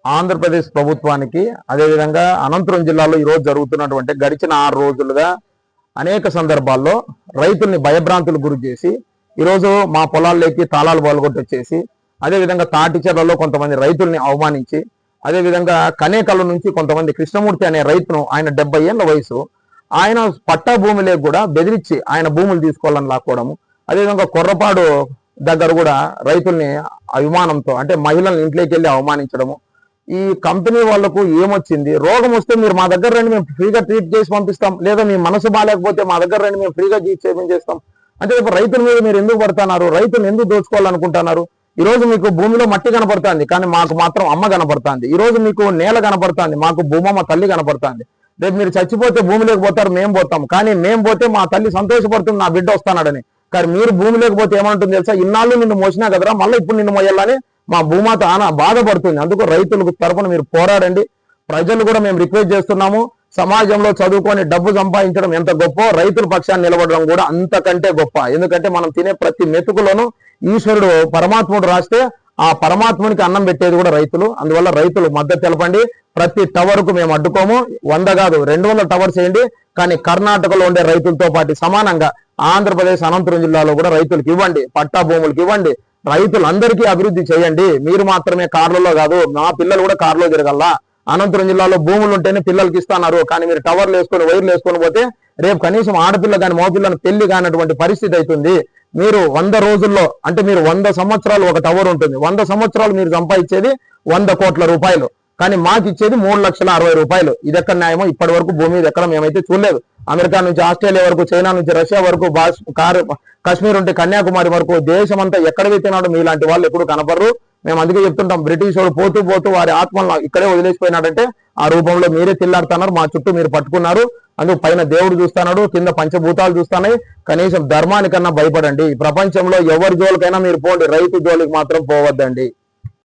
ఆంధ్రప్రదేశ్ ప్రభుత్వానికి అదేవిధంగా అనంతపురం జిల్లాలో ఈరోజు జరుగుతున్నటువంటి గడిచిన 6 రోజులుగా అనేక సందర్భాల్లో రైతుల్ని భయభ్రాంతులకు గురి చేసి ఈరోజు మా పొలాల్లోకి తాళాలు పాల్గొట్టొచ్చేసి అదేవిధంగా తాటిచెర్లలో కొంతమంది రైతుల్ని అవమానించి అదేవిధంగా కనేకల్లు నుంచి కొంతమంది కృష్ణమూర్తి అనే రైతును ఆయన 70 ఏళ్ల వయసు ఆయన పట్టా భూమిలోకి కూడా బెదిరించి ఆయన భూములు తీసుకోవాలని లాక్కోవడము అదేవిధంగా కొర్రపాడు దగ్గర కూడా రైతుల్ని అభిమానంతో అంటే మహిళల్ని ఇంట్లోకి వెళ్ళి అవమానించడము ఈ కంపెనీ వాళ్లకు ఏమొచ్చింది రోగం వస్తే మీరు మా దగ్గర రండి మేము ఫ్రీగా ట్రీట్ చేసి పంపిస్తాం లేదా మీ మనసు బాగాలేకపోతే మా దగ్గర రండి మేము ఫ్రీగా చేస్తాం అంటే ఇప్పుడు రైతుల మీద మీరు ఎందుకు పడుతున్నారు రైతులు ఎందుకు దోచుకోవాలనుకుంటున్నారు ఈ రోజు మీకు భూమిలో మట్టి కనపడుతుంది కానీ మాకు మాత్రం అమ్మ కనపడుతుంది ఈ రోజు మీకు నేల కనపడుతుంది మాకు భూమమ్మ తల్లి కనపడుతుంది రేపు మీరు చచ్చిపోతే భూమిలోకి పోతారు మేము పోతాం కానీ మేము పోతే మా తల్లి సంతోషపడుతుంది నా బిడ్డ వస్తానాడని కానీ మీరు భూమిలోకి పోతే ఏమంటుంది తెలుసా ఇన్నాళ్ళు నిన్ను మోసినా కదరా మళ్ళీ ఇప్పుడు నిన్ను మోయాలని మా భూమాత బాధపడుతుంది అందుకు రైతులకు తరపున మీరు పోరాడండి ప్రజలు కూడా మేము రిక్వెస్ట్ చేస్తున్నాము సమాజంలో చదువుకొని డబ్బు సంపాదించడం ఎంత గొప్ప రైతుల పక్షాన్ని నిలబడడం కూడా అంతకంటే గొప్ప ఎందుకంటే మనం తినే ప్రతి మెతుకులోనూ ఈశ్వరుడు పరమాత్ముడు రాస్తే ఆ పరమాత్మునికి అన్నం పెట్టేది కూడా రైతులు అందువల్ల రైతులు మద్దతు తెలపండి ప్రతి టవర్కు మేము అడ్డుకోము 100 కాదు 200 టవర్స్ వేయండి కానీ కర్ణాటకలో ఉండే రైతులతో పాటు సమానంగా ఆంధ్రప్రదేశ్ అనంతపురం జిల్లాలో కూడా రైతులకు ఇవ్వండి పట్టా భూములకు ఇవ్వండి రైతులందరికీ అభివృద్ధి చేయండి మీరు మాత్రమే కార్లలో కాదు మా పిల్లలు కూడా కారులో తిరగల్లా అనంతపురం జిల్లాలో భూములు ఉంటేనే పిల్లలకి ఇస్తున్నారు కానీ మీరు టవర్లు వేసుకొని వైర్లు వేసుకొని పోతే రేపు కనీసం ఆడపిల్ల కానీ మగపిల్లని పెళ్లి కానటువంటి పరిస్థితి అవుతుంది మీరు 100 రోజుల్లో అంటే మీరు 100 సంవత్సరాలు ఒక టవర్ ఉంటుంది 100 సంవత్సరాలు మీరు సంపాదించేది 100 కోట్ల రూపాయలు కానీ మాకు ఇచ్చేది 3,60,000 రూపాయలు ఇది ఎక్కడ న్యాయమో ఇప్పటి వరకు భూమి మీద ఎక్కడ మేమైతే చూడలేదు అమెరికా నుంచి ఆస్ట్రేలియా వరకు చైనా నుంచి రష్యా వరకు కాశ్మీర్ ఉంటే కన్యాకుమారి వరకు దేశమంతా ఎక్కడ పెట్టినాడు మీలాంటి వాళ్ళు ఎప్పుడు కనపడరు మేము అందుకే చెప్తుంటాం బ్రిటిష్ వాడు పోతూ వారి ఆత్మలను ఇక్కడే వదిలేసిపోయినాడంటే ఆ రూపంలో మీరే తిల్లాడుతున్నారు మా చుట్టూ మీరు పట్టుకున్నారు అందుకు పైన దేవుడు చూస్తున్నాడు కింద పంచభూతాలు చూస్తున్నాయి కనీసం ధర్మానికన్నా భయపడండి ఈ ప్రపంచంలో ఎవరి జోలికైనా మీరు పోండి రైతు జోలికి మాత్రం పోవద్దండి